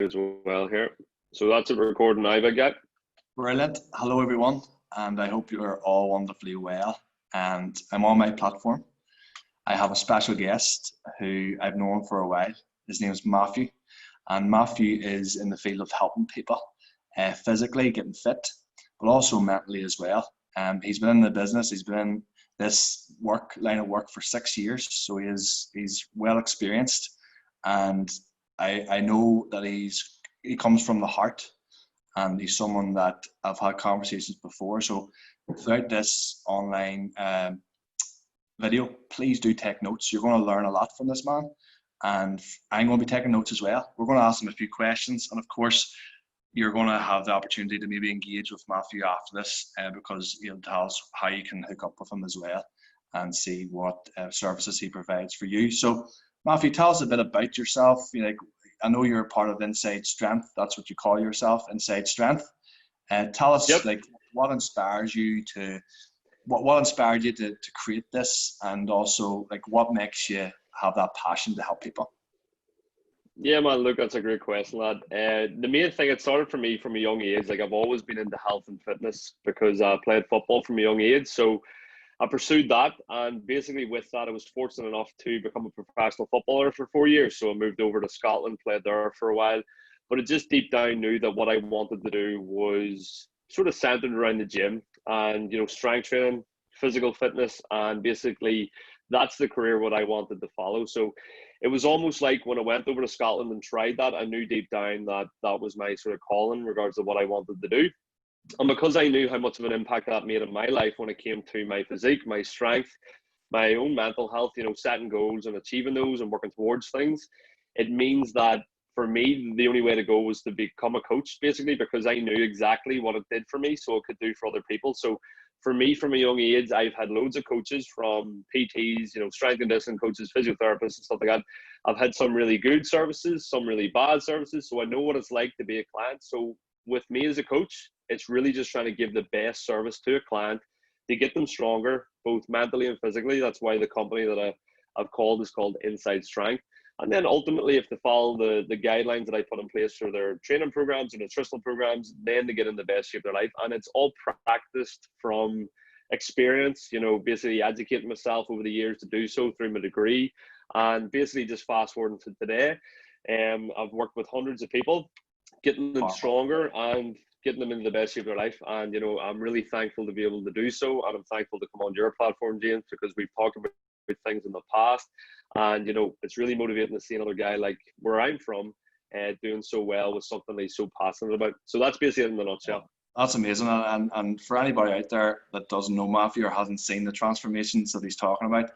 as well here. So that's a recording I've got. Brilliant. Hello, everyone, and I hope you are all wonderfully well. And I'm on my platform. I have a special guest who I've known for a while. His name is Matthew, and Matthew is in the field of helping people physically, getting fit, but also mentally as well. He's been in the business. He's been in this line of work for 6 years, so he's well experienced, and I know that he comes from the heart, and he's someone that I've had conversations before. So throughout this online video, please do take notes. You're going to learn a lot from this man, and I'm going to be taking notes as well. We're going to ask him a few questions, and of course, you're going to have the opportunity to maybe engage with Matthew after this because he'll tell us how you can hook up with him as well and see what services he provides for you. So, Matthew, tell us a bit about yourself. I know you're a part of Inside Strength. That's what you call yourself, Inside Strength. Tell us, what inspires you to, what inspired you to create this, and also what makes you have that passion to help people? Yeah, man, look, that's a great question, lad. The main thing, it started for me from a young age. I've always been into health and fitness because I played football from a young age. So I pursued that, and basically with that, I was fortunate enough to become a professional footballer for 4 years. So I moved over to Scotland, played there for a while, but I just deep down knew that what I wanted to do was sort of centered around the gym and, strength training, physical fitness, and basically that's the career what I wanted to follow. So it was almost like when I went over to Scotland and tried that, I knew deep down that that was my sort of calling in regards to what I wanted to do. And because I knew how much of an impact that made in my life when it came to my physique, my strength, my own mental health, setting goals and achieving those and working towards things, it means that for me, the only way to go was to become a coach, basically, because I knew exactly what it did for me, so it could do for other people. So for me, from a young age, I've had loads of coaches, from PTs, strength and conditioning coaches, physiotherapists and stuff like that. I've had some really good services, some really bad services. So I know what it's like to be a client. So with me as a coach, it's really just trying to give the best service to a client to get them stronger, both mentally and physically. That's why the company that I've called is called Inside Strength. And then ultimately, if they follow the guidelines that I put in place for their training programs and nutritional programs, then they get in the best shape of their life. And it's all practiced from experience, basically educating myself over the years to do so through my degree. And basically just fast forwarding to today, I've worked with hundreds of people, getting them stronger and getting them into the best shape of their life. And, I'm really thankful to be able to do so. And I'm thankful to come on your platform, James, because we've talked about things in the past, and it's really motivating to see another guy like where I'm from doing so well with something that he's so passionate about. So that's basically it in a nutshell. That's amazing. And for anybody out there that doesn't know Matthew or hasn't seen the transformations that he's talking about,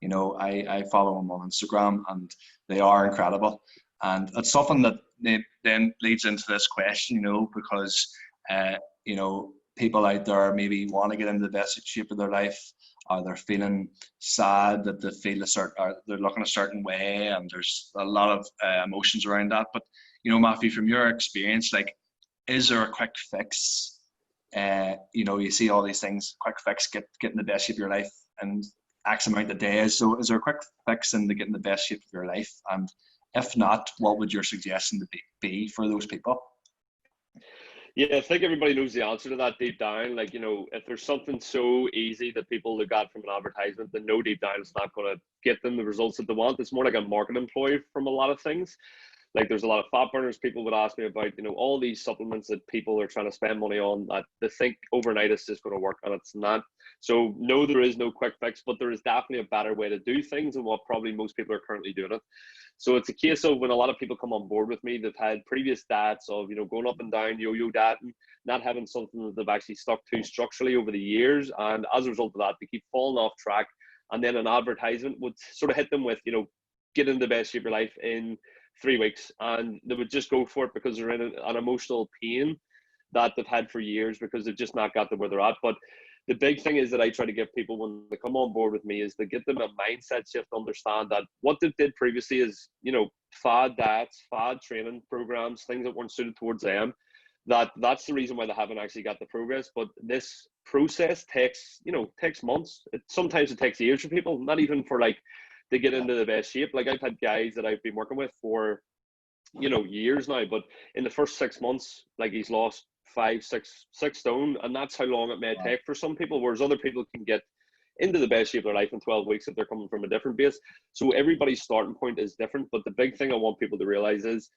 I follow him on Instagram, and they are incredible. And it's something that then leads into this question, because people out there maybe want to get into the best shape of their life, or they're feeling sad that they feel or they're looking a certain way, and there's a lot of emotions around that. But Matthew, from your experience, is there a quick fix? You see all these things, quick fix, get in the best shape of your life and X amount of days. So is there a quick fix into getting the best shape of your life? And if not, what would your suggestion be for those people? Yeah, I think everybody knows the answer to that deep down. If there's something so easy that people look at from an advertisement, then know deep down it's not going to get them the results that they want. It's more like a marketing ploy from a lot of things. There's a lot of fat burners. People would ask me about, all these supplements that people are trying to spend money on that they think overnight it's just going to work, and it's not. So no, there is no quick fix, but there is definitely a better way to do things than what probably most people are currently doing it. So it's a case of when a lot of people come on board with me, they've had previous diets of, going up and down, yo-yo dieting, not having something that they've actually stuck to structurally over the years. And as a result of that, they keep falling off track. And then an advertisement would sort of hit them with, get in the best shape of your life in 3 weeks. And they would just go for it because they're in an emotional pain that they've had for years because they've just not got to where they're at. But the big thing is that I try to give people when they come on board with me is to get them a mindset shift to understand that what they did previously is, fad diets, fad training programs, things that weren't suited towards them, that's the reason why they haven't actually got the progress. But this process takes months. Sometimes it takes years for people, not even for to get into the best shape. I've had guys that I've been working with for years now, but in the first 6 months, like, he's lost 5, 6 stone, and that's how long it may Wow. take for some people, whereas other people can get into the best shape of their life in 12 weeks if they're coming from a different base. So everybody's starting point is different, but the big thing I want people to realize is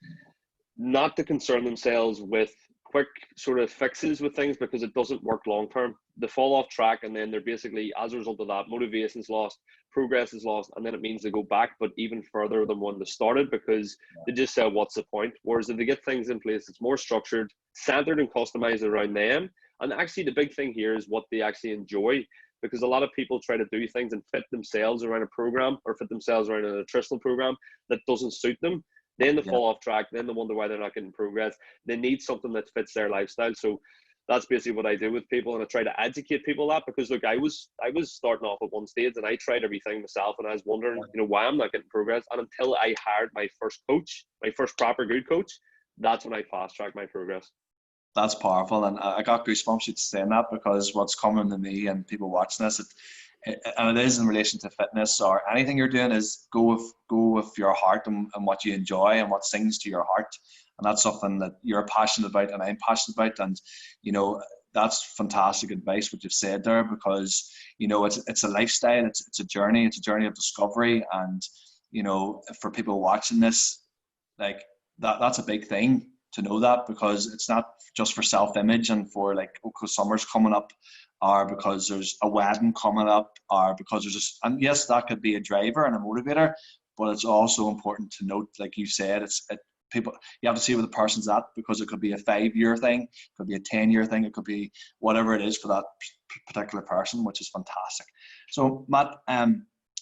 not to concern themselves with quick sort of fixes with things, because it doesn't work long term. They fall off track, and then they're basically, as a result of that, motivation's lost, progress is lost, and then it means they go back, but even further than when they started, because they just say, what's the point? Whereas if they get things in place that's more structured, centered and customized around them, and actually the big thing here is what they actually enjoy, because a lot of people try to do things and fit themselves around a program or fit themselves around a nutritional program that doesn't suit them. Then they Yeah. fall off track. Then they wonder why they're not getting progress. They need something that fits their lifestyle. So that's basically what I do with people, and I try to educate people that, because look, I was starting off at one stage, and I tried everything myself, and I was wondering, why I'm not getting progress. And until I hired my first coach, my first proper good coach, that's when I fast tracked my progress. That's powerful, and I got goosebumps you saying that, because what's coming to me and people watching this, and it is in relation to fitness or anything you're doing, is go with your heart and what you enjoy and what sings to your heart, and that's something that you're passionate about and I'm passionate about, and that's fantastic advice what you've said there, because it's a lifestyle, it's a journey of discovery, and for people watching this, like that's a big thing to know that, because it's not just for self-image and for like, because summer's coming up, or because there's a wedding coming up, or because there's just, and yes, that could be a driver and a motivator, but it's also important to note, like you said, people, you have to see where the person's at, because it could be a 5-year thing, it could be a 10-year thing, it could be whatever it is for that particular person, which is fantastic. So Matt,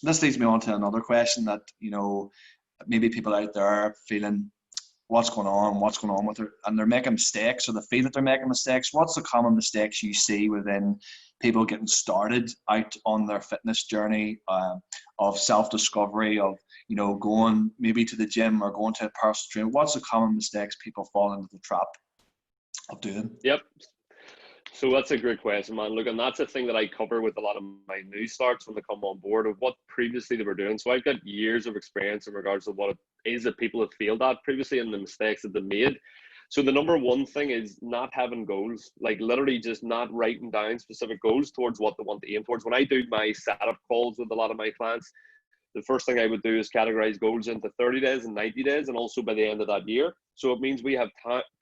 this leads me on to another question that maybe people out there are feeling, what's going on with her, and they're making mistakes, or they feel that they're making mistakes. What's the common mistakes you see within people getting started out on their fitness journey, of self-discovery, of going maybe to the gym or going to a personal trainer? What's the common mistakes people fall into the trap of doing? Yep. So that's a great question, man. Look, and that's a thing that I cover with a lot of my new starts when they come on board, of what previously they were doing. So I've got years of experience in regards to what it is that people have failed at previously and the mistakes that they made. So the number one thing is not having goals, like literally just not writing down specific goals towards what they want to aim towards. When I do my setup calls with a lot of my clients, the first thing I would do is categorize goals into 30 days and 90 days, and also by the end of that year. So it means we have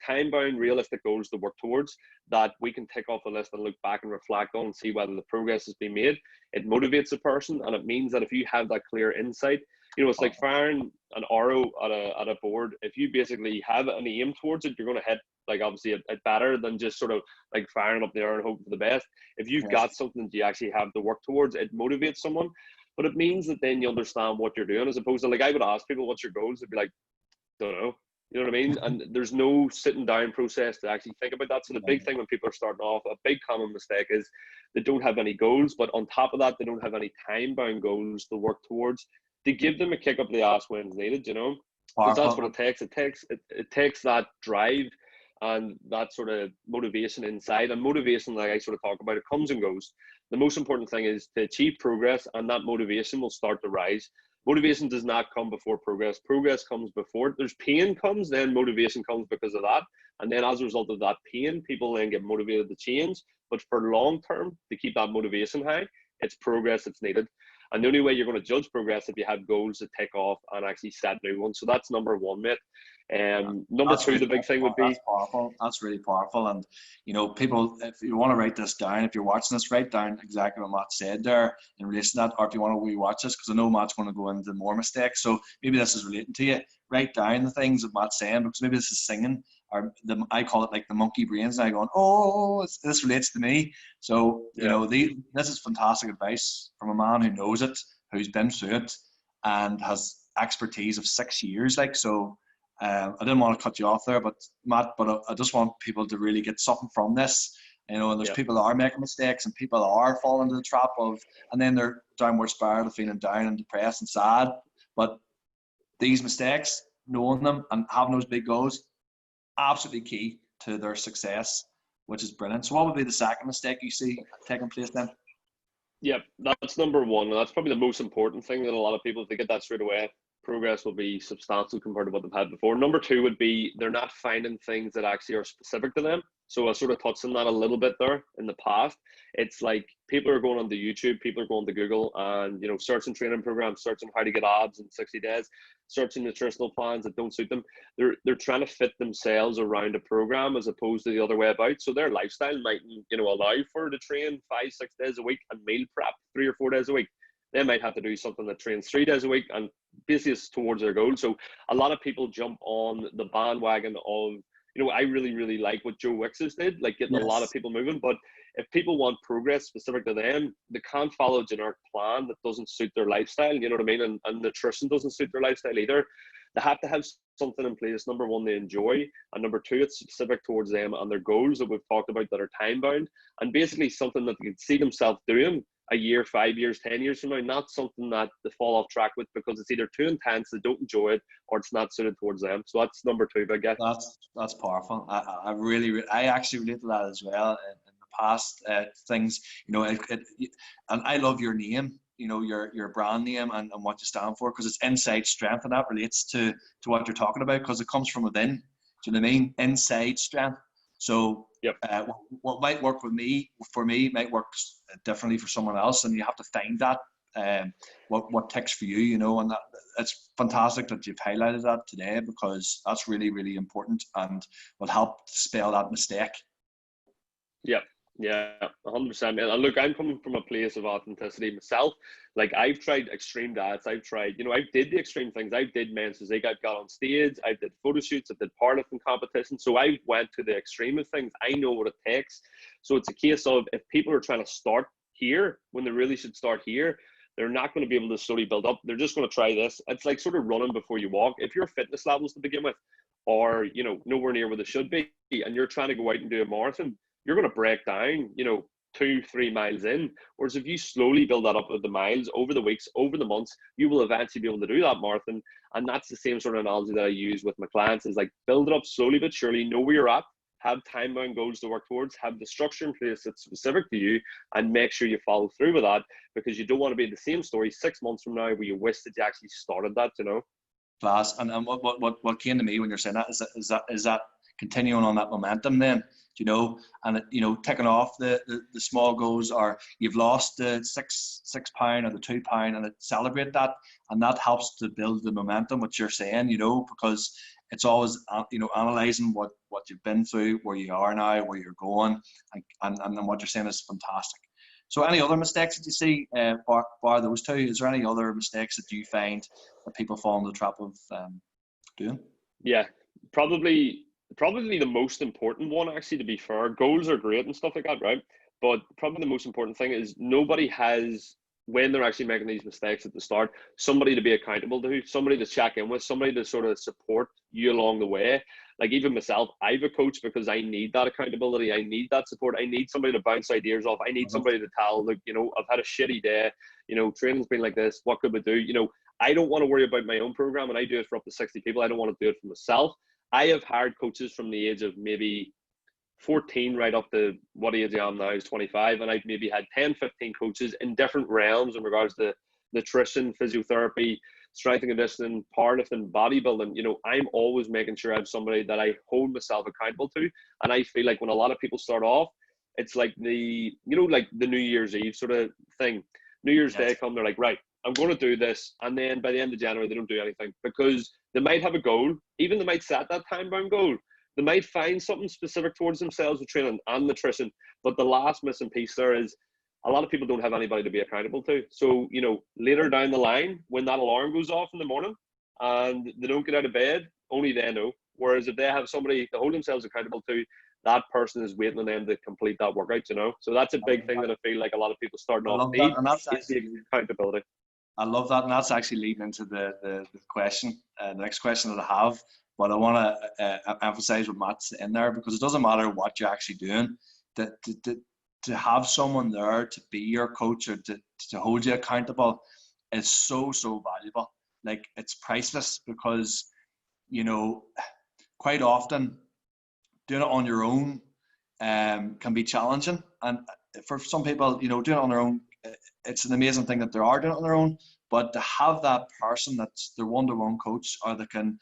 time-bound, realistic goals to work towards that we can tick off a list and look back and reflect on and see whether the progress has been made. It motivates a person, and it means that if you have that clear insight, it's like firing an arrow at a board. If you basically have an aim towards it, you're going to hit, like, obviously it better than just sort of like firing up the air and hoping for the best. If you've got something that you actually have to work towards, it motivates someone. But it means that then you understand what you're doing, as opposed to, like, I would ask people, what's your goals? They'd be like, don't know. You know what I mean? And there's no sitting down process to actually think about that. So the big thing when people are starting off, a big common mistake is they don't have any goals, but on top of that, they don't have any time-bound goals to work towards to give them a kick up the ass when it's needed, because that's what it takes. It takes that drive and that sort of motivation inside. And motivation, like I sort of talk about, it comes and goes. The most important thing is to achieve progress, and that motivation will start to rise. Motivation does not come before progress. Progress comes before. There's pain comes, then motivation comes because of that. And then as a result of that pain, people then get motivated to change. But for long term, to keep that motivation high, it's progress that's needed. And the only way you're going to judge progress if you have goals to tick off and actually set new ones. So that's number one, mate. Number two, the big thing would be, that's powerful. That's really powerful. And people, if you want to write this down, if you're watching this, write down exactly what Matt said there in relation to that, or if you want to rewatch this, because I know Matt's going to go into more mistakes, so maybe this is relating to you. Write down the things that Matt's saying, because maybe this is singing, or I call it like the monkey brains, and I going, this relates to me. So this is fantastic advice from a man who knows it, who's been through it, and has expertise of 6 years. I didn't want to cut you off there, but Matt, I just want people to really get something from this. And there's people that are making mistakes, and people are falling into the trap of, and then they're downward spiral, feeling down and depressed and sad. But these mistakes, knowing them and having those big goals, absolutely key to their success, which is brilliant. So what would be the second mistake you see taking place then? Yep, that's number one. And that's probably the most important thing that a lot of people, if they get that straight away, progress will be substantial compared to what they've had before. Number two would be they're not finding things that actually are specific to them. So I sort of touched on that a little bit there in the past. It's like people are going onto YouTube, people are going to Google and, you know, searching training programs, searching how to get abs in 60 days, searching nutritional plans that don't suit them. They're trying to fit themselves around a program as opposed to the other way about. So their lifestyle might, you know, allow for to train 5-6 days a week and meal prep 3 or 4 days a week. They might have to do something that trains 3 days a week and basically it's towards their goal. So a lot of people jump on the bandwagon of, you know, I really, really like what Joe Wicks did, like getting a lot of people moving. But if people want progress specific to them, they can't follow a generic plan that doesn't suit their lifestyle, you know what I mean? And nutrition doesn't suit their lifestyle either. They have to have something in place, number one, they enjoy, and number two, it's specific towards them and their goals that we've talked about that are time bound, and basically something that they can see themselves doing a year, 5 years, 10 years from now, not something that they fall off track with because it's either too intense, they don't enjoy it, or it's not suited towards them. So that's number two, I guess. That's powerful. I actually relate to that as well. In the past things, you know, and I love your name, you know, your brand name and what you stand for, because it's inside strength, and that relates to what you're talking about because it comes from within. Do you know what I mean? Inside strength. So yep. What might work for me might work differently for someone else, and you have to find that what ticks for you, you know. And that it's fantastic that you've highlighted that today because that's really, really important and will help spell that mistake. Yeah, 100%. And look, I'm coming from a place of authenticity myself. Like I've tried extreme diets. I've tried, you know, I did the extreme things. I did men's physique. I've got on stage. I did photo shoots. I did powerlifting competitions. So I went to the extreme of things. I know what it takes. So it's a case of if people are trying to start here when they really should start here, they're not going to be able to slowly build up. They're just going to try this. It's like sort of running before you walk. If your fitness levels to begin with are, you know, nowhere near where they should be, and you're trying to go out and do a marathon, you're going to break down, you know, 2-3 miles in. Whereas if you slowly build that up with the miles over the weeks, over the months, you will eventually be able to do that marathon. And that's the same sort of analogy that I use with my clients is like build it up slowly but surely, know where you're at, have time-bound goals to work towards, have the structure in place that's specific to you, and make sure you follow through with that because you don't want to be in the same story 6 months from now where you wish that you actually started that, you know. Class. And what came to me when you're saying that is that continuing on that momentum then, you know, and you know, ticking off the small goals, or you've lost the six pound or the 2 pound, and celebrate that, and that helps to build the momentum, what you're saying, you know, because it's always, you know, analyzing what you've been through, where you are now, where you're going, and what you're saying is fantastic. So any other mistakes that you see, bar those two? Is there any other mistakes that you find that people fall in the trap of doing? Yeah, probably the most important one, actually, to be fair. Goals are great and stuff like that, right? But probably the most important thing is nobody has, when they're actually making these mistakes at the start, somebody to be accountable to, somebody to check in with, somebody to sort of support you along the way. Like even myself, I have a coach because I need that accountability. I need that support. I need somebody to bounce ideas off. I need somebody to tell, look, you know, I've had a shitty day. You know, training's been like this. What could we do? You know, I don't want to worry about my own program, and I do it for up to 60 people. I don't want to do it for myself. I have hired coaches from the age of maybe 14 right up to what age I am now is 25, and I've maybe had 10, 15 coaches in different realms in regards to nutrition, physiotherapy, strength and conditioning, powerlifting, bodybuilding. You know, I'm always making sure I have somebody that I hold myself accountable to. And I feel like when a lot of people start off, it's like the, you know, like the New Year's Eve sort of thing. New Year's Day come, they're like, right, I'm going to do this. And then by the end of January, they don't do anything because they might have a goal. Even they might set that time-bound goal. They might find something specific towards themselves with training and nutrition. But the last missing piece there is a lot of people don't have anybody to be accountable to. So, you know, later down the line, when that alarm goes off in the morning and they don't get out of bed, only they know. Whereas if they have somebody to hold themselves accountable to, that person is waiting on them to complete that workout, you know. So that's a big thing that I feel like a lot of people starting off need is the accountability. I love that, and that's actually leading into the question, the next question that I have. But I want to emphasize what Matt's in there, because it doesn't matter what you're actually doing. To have someone there to be your coach or to hold you accountable is so valuable. Like, it's priceless, because, you know, quite often doing it on your own can be challenging. And for some people, you know, doing it on their own, it's an amazing thing that they are doing it on their own. but to have that person that's their one-to-one coach, or they can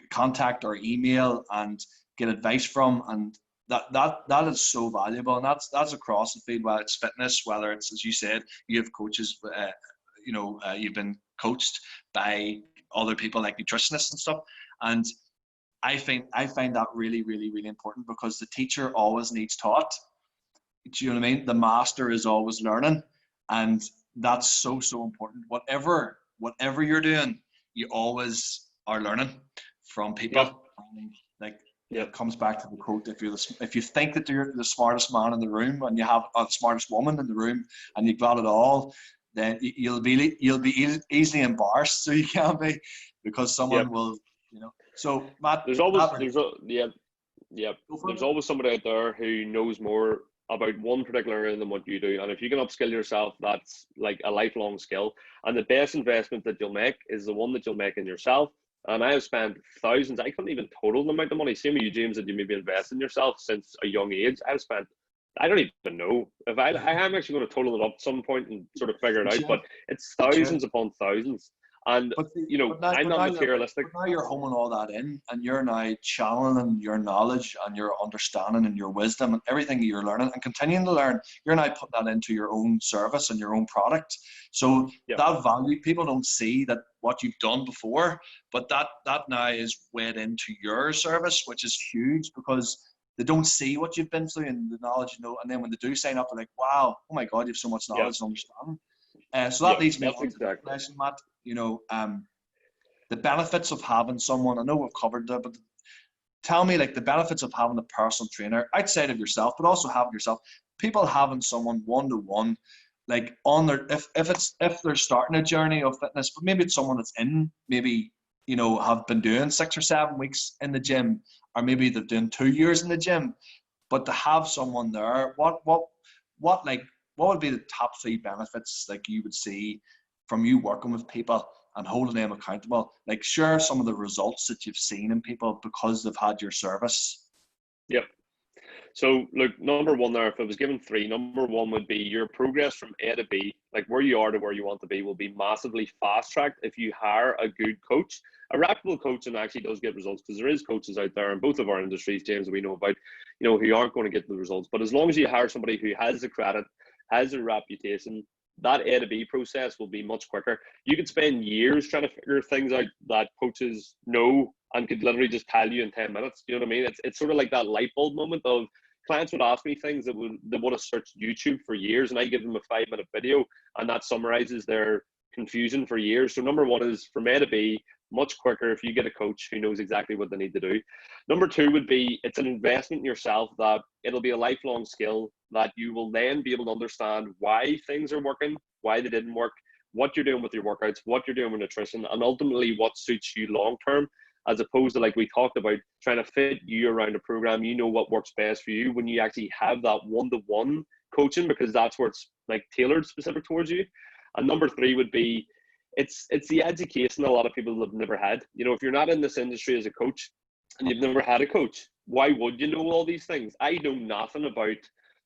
contact or email and get advice from, and that is so valuable. And that's across the field, whether it's fitness, whether it's, as you said, you have coaches, you've been coached by other people like nutritionists and stuff. And I find that really, really, really important, because the teacher always needs taught. Do you know what I mean? The master is always learning, and that's so, so important. Whatever you're doing, you always are learning from people. Yep. Like, Yep. it comes back to the quote: if you think that you're the smartest man in the room, and you have the smartest woman in the room, and you've got it all, then you'll be easily embarrassed. So you can't be, because someone will, So Matt, there's always somebody out there who knows more about one particular area than what you do, and if you can upskill yourself, that's like a lifelong skill. And the best investment that you'll make is the one that you'll make in yourself. And I have spent thousands, I couldn't even total the amount of money, same with you, James, that you maybe invest in yourself since a young age. I don't even know if I am actually going to total it up at some point and sort of figure it out, but it's thousands upon thousands. And I'm not materialistic. But now you're homing all that in, and you're now channeling your knowledge and your understanding and your wisdom and everything you're learning and continuing to learn. You're now putting that into your own service and your own product. So that value, people don't see that what you've done before, but that now is weighed into your service, which is huge, because they don't see what you've been through and the knowledge, and then when they do sign up, they're like, wow, oh my God, you have so much knowledge and understanding. So that leads me on to the question, Matt. The benefits of having someone, I know we've covered that, but tell me, like, the benefits of having a personal trainer outside of yourself, but also having yourself, people having someone one-to-one, like on their, if they're starting a journey of fitness, but maybe it's someone that's have been doing 6 or 7 weeks in the gym, or maybe they've done 2 years in the gym, but to have someone there, what would be the top 3 benefits, like, you would see from you working with people and holding them accountable? Like, share some of the results that you've seen in people because they've had your service. Yep. So look, number one there, if I was given 3, number 1 would be your progress from A to B, like where you are to where you want to be, will be massively fast-tracked if you hire a good coach. A reputable coach, and actually does get results, because there is coaches out there in both of our industries, James, that we know about, who aren't going to get the results. But as long as you hire somebody who has the credit, has a reputation, that A to B process will be much quicker. You could spend years trying to figure things out that coaches know and could literally just tell you in 10 minutes. You know what I mean? It's sort of like that light bulb moment of clients would ask me things that they would have searched YouTube for years, and I give them a 5-minute video, and that summarizes their confusion for years. So number 1 is from A to B, much quicker if you get a coach who knows exactly what they need to do. Number 2 would be, it's an investment in yourself, that it'll be a lifelong skill that you will then be able to understand why things are working, why they didn't work, what you're doing with your workouts, what you're doing with nutrition, and ultimately what suits you long term, as opposed to, like we talked about, trying to fit you around a program. What works best for you when you actually have that one-to-one coaching, because that's where it's like tailored specific towards you. And number 3 would be, it's the education a lot of people have never had. If you're not in this industry as a coach and you've never had a coach, why would you know all these things? I know nothing about,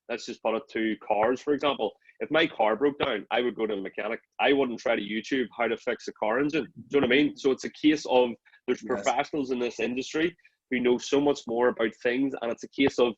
let's just put it to cars, for example. If my car broke down, I would go to a mechanic. I wouldn't try to YouTube how to fix a car engine. Do you know what I mean? So it's a case of, there's professionals in this industry who know so much more about things, and it's a case of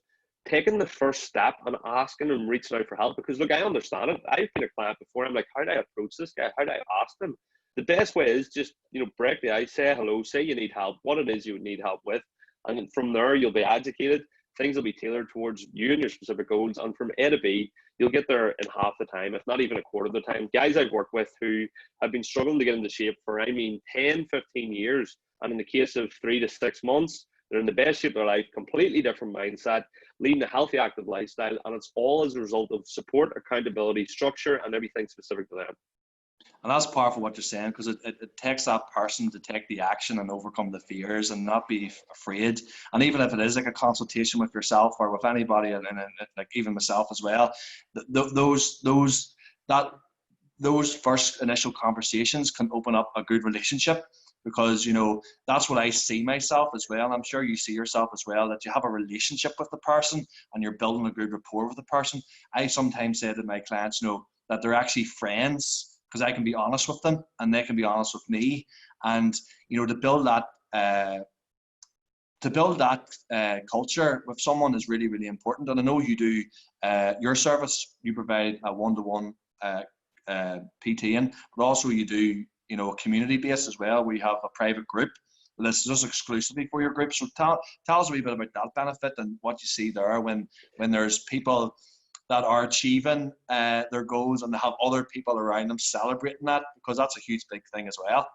taking the first step and asking and reaching out for help. Because look, I understand it. I've been a client before. I'm like, how do I approach this guy? How do I ask them? The best way is just, break the ice, say hello, say you need help, what it is you would need help with. And from there, you'll be educated. Things will be tailored towards you and your specific goals. And from A to B, you'll get there in half the time, if not even a quarter of the time. Guys I've worked with who have been struggling to get into shape for, 10, 15 years. And in the case of 3 to 6 months, they're in the best shape of their life, completely different mindset, leading a healthy, active lifestyle. And it's all as a result of support, accountability, structure, and everything specific to them. And that's powerful what you're saying, because it takes that person to take the action and overcome the fears and not be afraid. And even if it is like a consultation with yourself or with anybody, and like even myself as well, those first initial conversations can open up a good relationship, because that's what I see myself as well. And I'm sure you see yourself as well, that you have a relationship with the person and you're building a good rapport with the person. I sometimes say to my clients, that they're actually friends because I can be honest with them and they can be honest with me. And, you know, to build that culture with someone is really, really important. And I know you do your service, you provide a one-to-one PTing, but also you do, you know, a community base as well. We have a private group that's just exclusively for your group. So tell us a wee bit about that benefit and what you see there when there's people that are achieving their goals and they have other people around them celebrating that, because that's a huge big thing as well.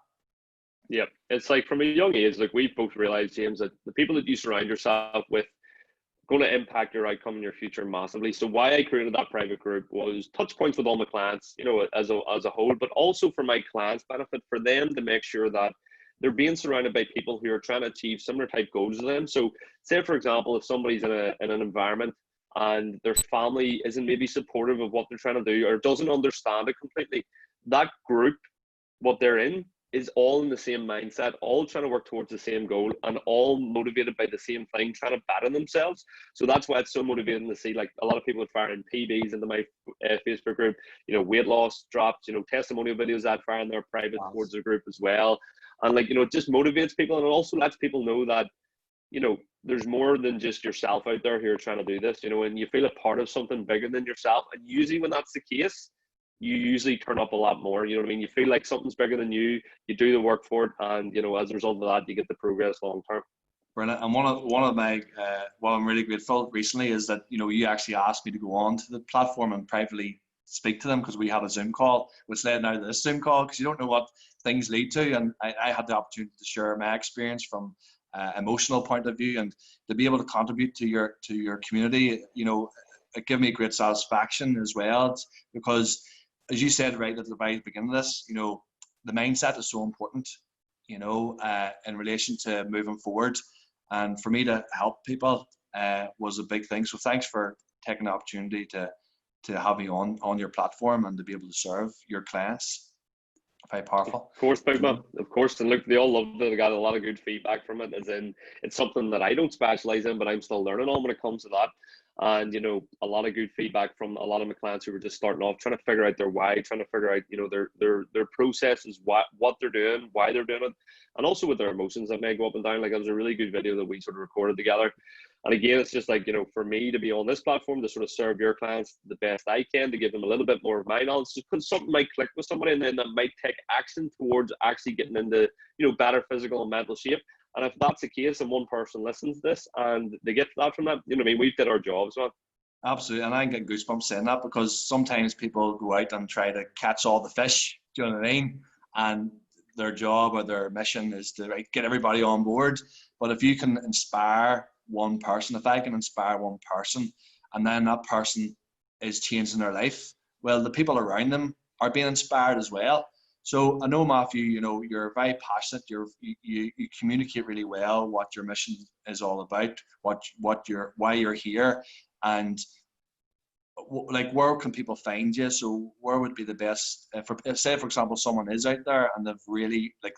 Yeah, it's like from a young age, like we both realized, James, that the people that you surround yourself with going to impact your outcome in your future massively. So why I created that private group was touch points with all my clients, you know, as a whole, but also for my clients' benefit, for them to make sure that they're being surrounded by people who are trying to achieve similar type goals to them. So say, for example, if somebody's in an environment and their family isn't maybe supportive of what they're trying to do or doesn't understand it completely, that group, what they're in, is all in the same mindset, all trying to work towards the same goal and all motivated by the same thing, trying to better themselves. So that's why it's so motivating to see, like, a lot of people are firing PBs into my Facebook group, you know, weight loss drops, you know, testimonial videos that fire in their private towards the group as well. And, like, you know, it just motivates people, and it also lets people know that, you know, there's more than just yourself out there who are trying to do this, you know, and you feel a part of something bigger than yourself. And usually when that's the case, you usually turn up a lot more. You know what I mean? You feel like something's bigger than you do the work for it, and, you know, as a result of that, you get the progress long term. Brilliant. And one of my what I'm really grateful recently is that, you know, you actually asked me to go on to the platform and privately speak to them, because we had a Zoom call, which led now to this Zoom call, because you don't know what things lead to. And I had the opportunity to share my experience from emotional point of view, and to be able to contribute to your community, you know, it gave me great satisfaction as well, because, as you said right at the very beginning of this, you know, the mindset is so important, you know, in relation to moving forward. And for me to help people was a big thing. So thanks for taking the opportunity to have me on your platform and to be able to serve your clients. Very powerful. Of course, Big Man. Of course. And look, they all loved it. I got a lot of good feedback from it, as in it's something that I don't specialize in, but I'm still learning on when it comes to that. And, you know, a lot of good feedback from a lot of my clients who were just starting off, trying to figure out their why, trying to figure out, you know, their processes, what they're doing, why they're doing it, and also with their emotions that may go up and down. Like, it was a really good video that we sort of recorded together. And again, it's just like, you know, for me to be on this platform to sort of serve your clients the best I can, to give them a little bit more of my knowledge, just because something might click with somebody and then that might take action towards actually getting into, you know, better physical and mental shape. And if that's the case and one person listens to this and they get that from that, you know what I mean, we've did our jobs, man. Absolutely. And I get goosebumps saying that, because sometimes people go out and try to catch all the fish, do you know what I mean? And their job or their mission is to, right, get everybody on board. But if you can inspire one person, if I can inspire one person, and then that person is changing their life, well, the people around them are being inspired as well. So I know, Matthew, you know, you're very passionate. You communicate really well what your mission is all about, why you're here, and like, where can people find you? So where would be the best say, for example, someone is out there and they've really, like,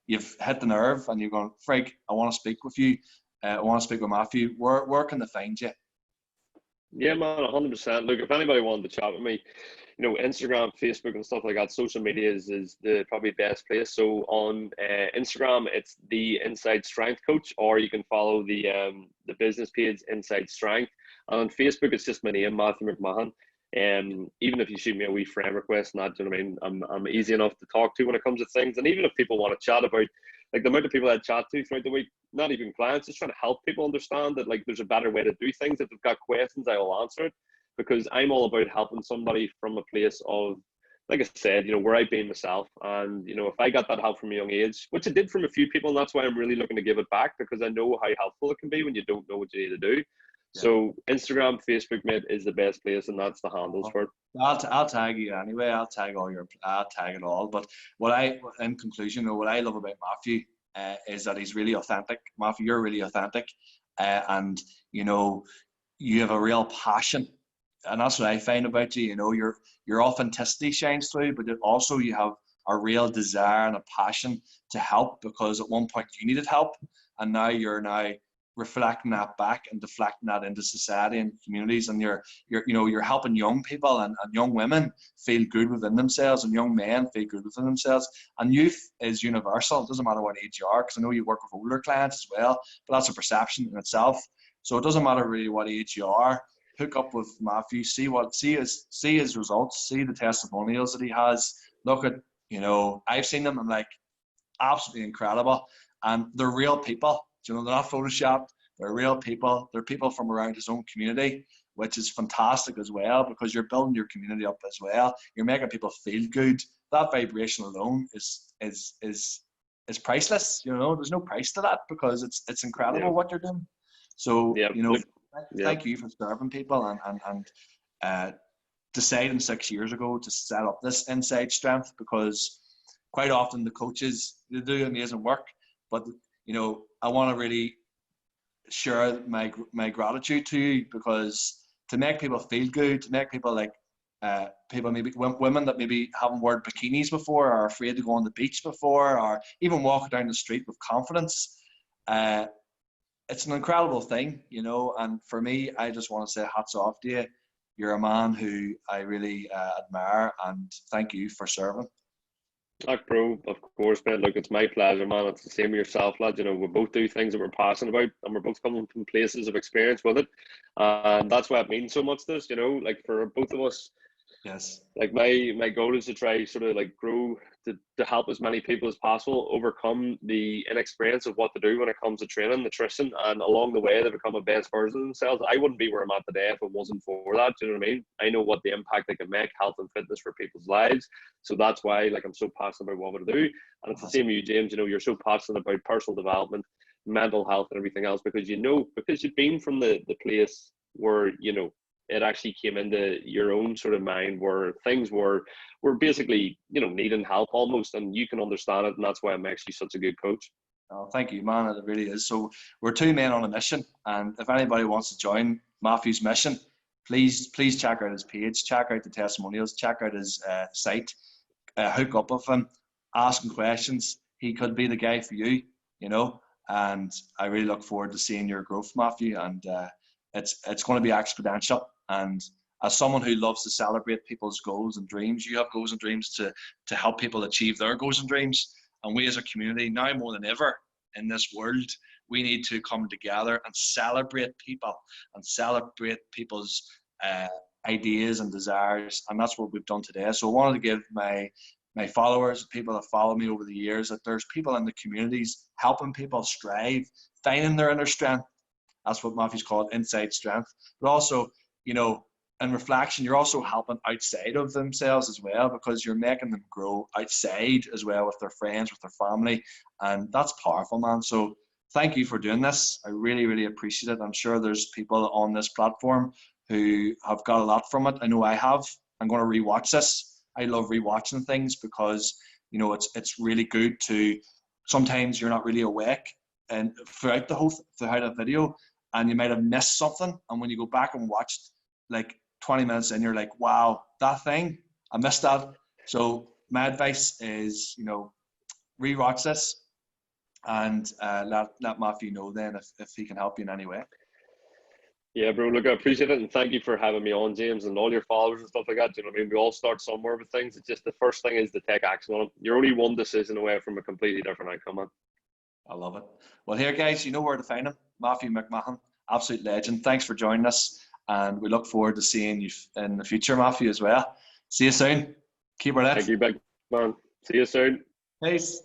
you've hit the nerve and you're going, Frank, I want to speak with you. I want to speak with Matthew. Where can they find you? Yeah, man, 100%. Look, if anybody wanted to chat with me, you know, Instagram, Facebook, and stuff like that, social media is the probably best place. So on Instagram, it's the Inside Strength Coach, or you can follow the business page Inside Strength. And on Facebook, it's just my name, Matthew Mc Mahon. And even if you shoot me a wee friend request, not, you know what I mean, I'm easy enough to talk to when it comes to things. And even if people want to chat about, like, the amount of people I chat to throughout the week, not even clients, just trying to help people understand that, like, there's a better way to do things. If they've got questions, I will answer it, because I'm all about helping somebody from a place of, like I said, you know, where I've been myself. And, you know, if I got that help from a young age, which I did from a few people, and that's why I'm really looking to give it back, because I know how helpful it can be when you don't know what you need to do. Yeah. So Instagram, Facebook, mate, is the best place, and that's the handles for it. I'll tag you anyway. I'll tag it all. But in conclusion, what I love about Matthew is that he's really authentic. Matthew, you're really authentic, and, you know, you have a real passion, and that's what I find about you. You know, your authenticity shines through, but also you have a real desire and a passion to help, because at one point you needed help, and now you're reflecting that back and deflecting that into society and communities, and you're helping young people and young women feel good within themselves, and young men feel good within themselves. And youth is universal. It doesn't matter what age you are, because I know you work with older clients as well, but that's a perception in itself. So it doesn't matter really what age you are. Hook up with Matthew, see his results, see the testimonials that he has. Look at, I've seen them, and like, absolutely incredible. And they're real people. They're not photoshopped. They're real people. They're people from around his own community, which is fantastic as well, because you're building your community up as well. You're making people feel good. That vibration alone is priceless. There's no price to that, because it's incredible what you're doing. So thank you for serving people and deciding 6 years ago to set up this Inside Strength, because quite often the coaches, they do amazing work, but I want to really share my gratitude to you, because to make people feel good, to make people like people, maybe women that maybe haven't worn bikinis before, or are afraid to go on the beach before, or even walk down the street with confidence, it's an incredible thing, and for me, I just want to say hats off to you. You're a man who I really admire, and thank you for serving. Bro, of course, man. Look, it's my pleasure, man. It's the same with yourself, lad. We both do things that we're passionate about, and we're both coming from places of experience with it, and that's why it means so much to us. Like for both of us. Yes. Like my goal is to try sort of like grow to help as many people as possible overcome the inexperience of what to do when it comes to training, nutrition, and along the way they become a best version of themselves. I wouldn't be where I'm at today if it wasn't for that. Do you know what I mean? I know what the impact I can make, health and fitness, for people's lives. So that's why like I'm so passionate about what we do. And it's the same with you, James. You're so passionate about personal development, mental health, and everything else, because because you've been from the place where it actually came into your own sort of mind, where things were basically, needing help almost, and you can understand it, and that's why it makes you such a good coach. Oh, thank you, man. It really is. So we're two men on a mission, and if anybody wants to join Matthew's mission, please check out his page, check out the testimonials, check out his site, hook up with him, ask him questions. He could be the guy for you, and I really look forward to seeing your growth, Matthew, and it's going to be exponential. And as someone who loves to celebrate people's goals and dreams, you have goals and dreams to help people achieve their goals and dreams. And we as a community, now more than ever in this world, we need to come together and celebrate people and celebrate people's ideas and desires. And that's what we've done today. So I wanted to give my followers, people that follow me over the years, that there's people in the communities helping people strive, finding their inner strength. That's what Matthew's called Inside Strength. But also, in reflection, you're also helping outside of themselves as well, because you're making them grow outside as well, with their friends, with their family. And that's powerful, man. So thank you for doing this. I really, really appreciate it. I'm sure there's people on this platform who have got a lot from it. I know I have. I'm going to rewatch this. I love rewatching things, because, it's really good to, sometimes you're not really awake and throughout a video, and you might have missed something. And when you go back and watch like 20 minutes in, you're like, wow, that thing, I missed that. So my advice is, rewatch this, and let Matthew know then if he can help you in any way. Yeah, bro, look, I appreciate it, and thank you for having me on, James, and all your followers and stuff like that. You know what I mean? We all start somewhere with things. It's just the first thing is to take action on it. You're only one decision away from a completely different outcome, man. I love it. Well, here, guys, you know where to find him. Mc Mahon, absolute legend. Thanks for joining us, and we look forward to seeing you in the future, Matthew, as well. See you soon. Keep her left. Thank you, big man. See you soon. Peace.